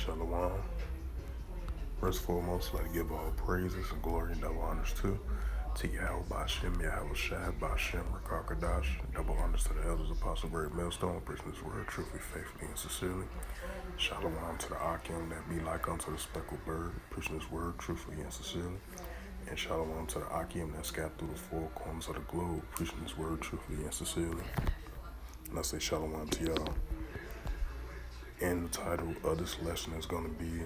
Shalom. First and foremost, let give all praises and glory and double honors to Yahweh Bashem, Yahweh Shai, Bashem, Rakakadash, double honors to the elders, apostle, great millstone, preaching this word truthfully, faithfully, and sincerely. Shalom to the Akim that be like unto the speckled bird, preaching this word truthfully and sincerely. And shalom to the Akim that scattered through the four corners of the globe, preaching this word truthfully and sincerely. And I say shalom to y'all. And the title of this lesson is going to be,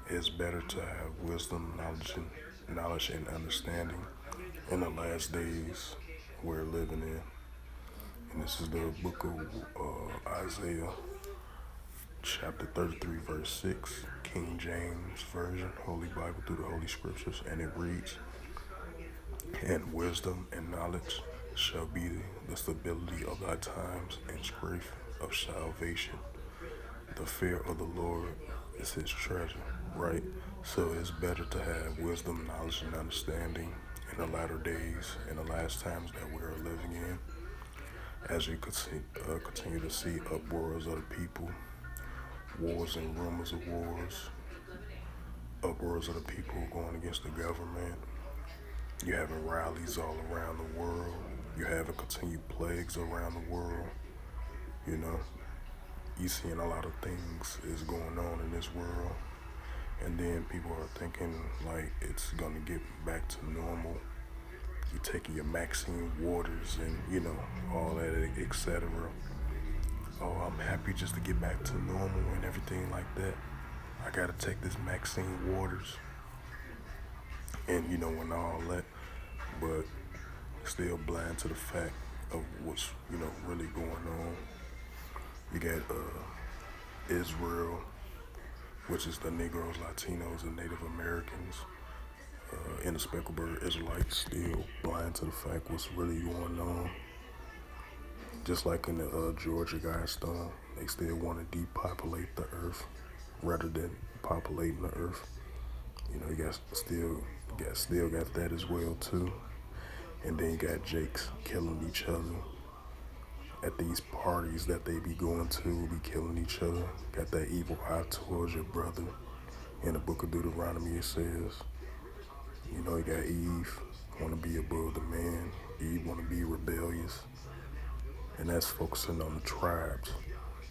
it's better to have wisdom, knowledge and understanding in the last days we're living in. And this is the book of Isaiah, chapter 33, verse 6, King James Version, Holy Bible through the Holy Scriptures. And it reads, "And wisdom and knowledge shall be the stability of thy times and strength of salvation. The fear of the Lord is his treasure," right? So it's better to have wisdom, knowledge, and understanding in the latter days, in the last times that we are living in. As you continue to see uproars of the people, wars and rumors of wars, uproars of the people going against the government. You're having rallies all around the world. You're having continued plagues around the world. You seeing a lot of things is going on in this world, and then people are thinking like it's gonna get back to normal. You're taking your Maxine waters and all that, etc. Oh, I'm happy just to get back to normal and everything like that. I gotta take this Maxine waters, and and all that, but still blind to the fact of what's really going on. You got Israel, which is the Negroes, Latinos, and Native Americans, and the speckled bird Israelites still blind to the fact what's really going on. Just like in the Georgia Guidestone, they still want to depopulate the earth rather than populating the earth. You got still got that as well too. And then you got Jakes killing each other at these parties that they be going to, be killing each other. Got that evil eye towards your brother. In the book of Deuteronomy it says, you got Eve want to be above the man. Eve want to be rebellious. And that's focusing on the tribes,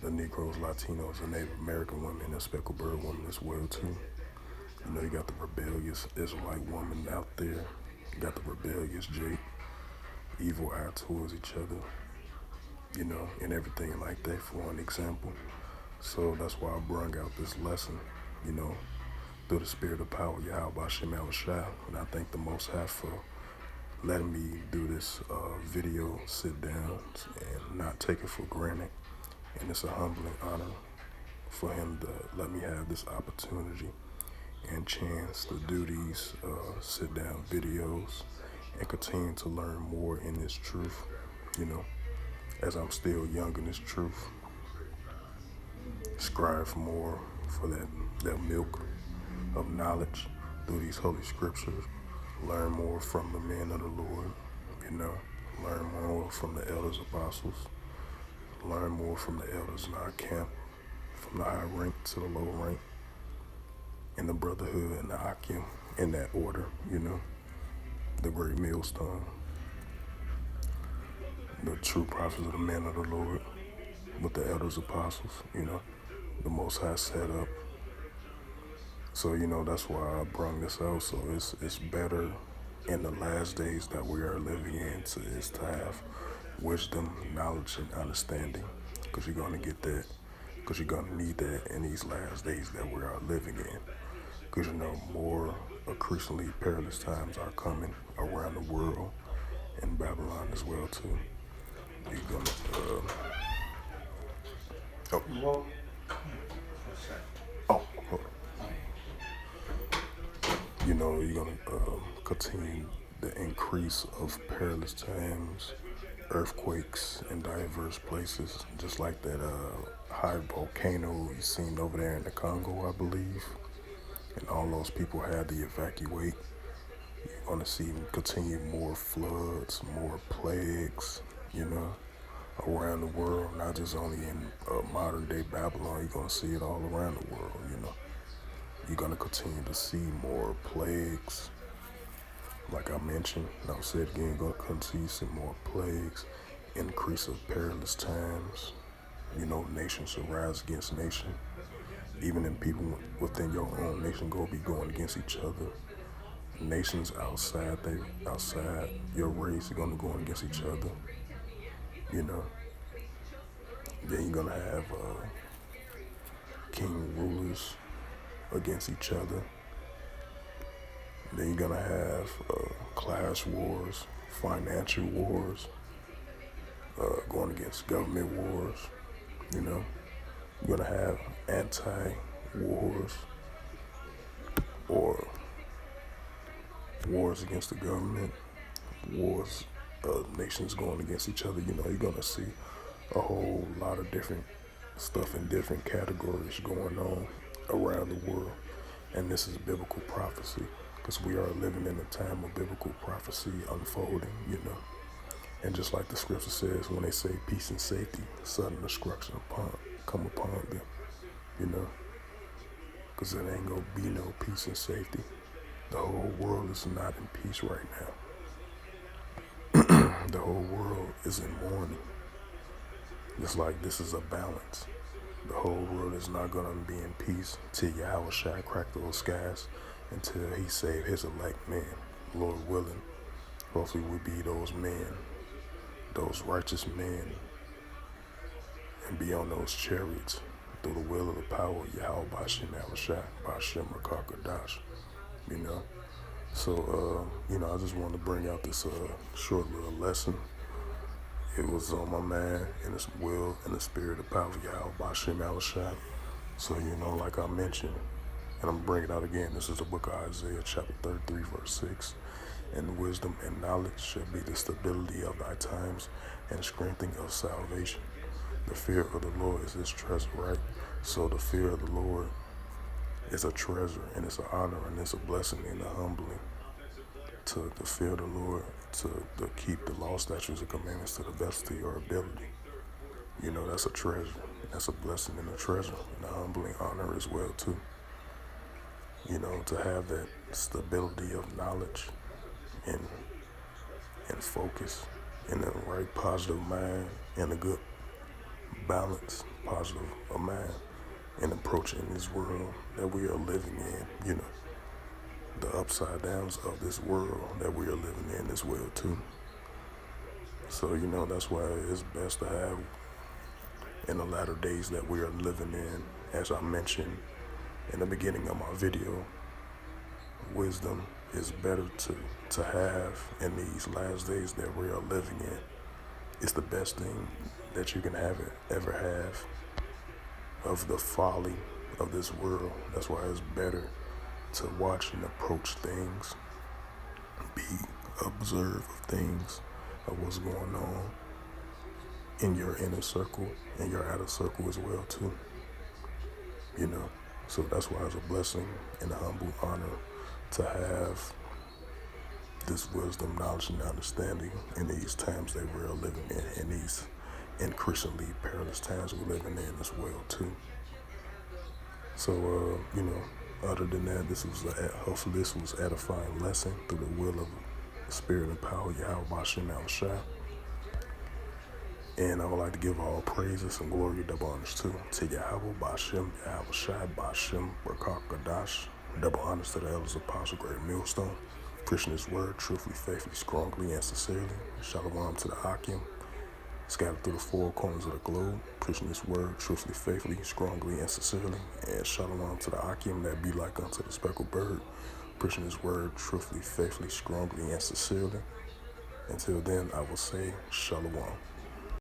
the Negroes, Latinos, and Native American women, and speckled bird women as well too. You got the rebellious Israelite woman out there. You got the rebellious Jake, evil eye towards each other, and everything like that for an example. So that's why I brung out this lesson, through the spirit of power, Yahweh Bashem Yahweh Shai. And I thank the Most High for letting me do this video, sit down, and not take it for granted. And it's a humbling honor for him to let me have this opportunity and chance to do these sit down videos and continue to learn more in this truth, as I'm still young in this truth. Strive more for that milk of knowledge through these holy scriptures. Learn more from the men of the Lord, learn more from the elders, apostles, learn more from the elders in our camp, from the high rank to the low rank, in the brotherhood and the Akim, in that order, the great millstone, the true prophets of the men of the Lord, with the elders, apostles, the Most High set up. So, that's why I brung this out. So it's better in the last days that we are living in is to have wisdom, knowledge, and understanding, because you're going to get that, because you're going to need that in these last days that we are living in. Because more increasingly perilous times are coming around the world, and Babylon as well too. You're gonna you're gonna continue the increase of perilous times, earthquakes in diverse places, just like that high volcano you seen over there in the Congo, I believe. And all those people had to evacuate. You're gonna see continue more floods, more plagues, around the world, not just only in modern day Babylon. You're going to see it all around the world, you know. You're going to continue to see more plagues, like I mentioned. And I'll say it again, you're going to continue to see more plagues, increase of perilous times. You know, nation shall rise against nation. Even in people within your own nation go be going against each other. Nations outside your race are gonna go against each other. You know. Then you're gonna have king rulers against each other. Then you're gonna have class wars, financial wars, going against government wars. You know. You're gonna have anti-wars or wars against the government, wars, nations going against each other. You know, you're gonna see a whole lot of different stuff in different categories going on around the world. And this is biblical prophecy, because we are living in a time of biblical prophecy unfolding, you know. And just like the scripture says, when they say peace and safety, sudden destruction come upon them, you know. Because there ain't gonna be no peace and safety. The whole world is not in peace right now. The whole world is in mourning. It's like this is a balance. The whole world is not gonna be in peace till Yahweh shall crack those skies, until he save his elect men. Lord willing, hopefully we be those men, those righteous men, and be on those chariots through the will of the power of Yahweh Bashem Yahushua, Bashem Rakakadash, you know. So, you know, I just wanted to bring out this short little lesson. It was on my mind and his will and the spirit of power of Yahweh Bashem Yahushua. So, you know, like I mentioned, and I'm going to bring it out again, this is the book of Isaiah chapter 33 verse 6. And wisdom and knowledge shall be the stability of thy times and strengthening of salvation. The fear of the Lord is his treasure, right? So the fear of the Lord is a treasure, and it's an honor, and it's a blessing and a humbling to fear the Lord, to keep the law, statutes, and commandments to the best of your ability. You know, that's a treasure. That's a blessing and a treasure, and a humbling honor as well, too. You know, to have that stability of knowledge and focus in the right positive mind and a good balance, positive of mind in approaching this world that we are living in, you know, the upside downs of this world that we are living in as well too. So, you know, that's why it's best to have in the latter days that we are living in, as I mentioned in the beginning of my video, wisdom is better to have in these last days that we are living in. It's the best thing that you can ever have of the folly of this world. That's why it's better to watch and approach things, be observe of things, of what's going on in your inner circle and your outer circle as well too. You know, so that's why it's a blessing and a humble honor to have this wisdom, knowledge, and understanding in these times that we're living in these increasingly perilous times we're living in as well too. So, you know, other than that, hopefully this was edifying lesson through the will of the spirit and power of Yahweh Bashem Yahushua. And I would like to give all praises and glory double honors to Yahweh Bashem Yahushua Bashem Rakakadash. Double honors to the elders of Apostle Great Millstone, preaching his word truthfully, faithfully, strongly, and sincerely. Shalom to the Akim, scattered through the four corners of the globe, preaching his word truthfully, faithfully, strongly, and sincerely. And shalom to the Akim that be like unto the speckled bird, preaching his word truthfully, faithfully, strongly, and sincerely. Until then, I will say shalom.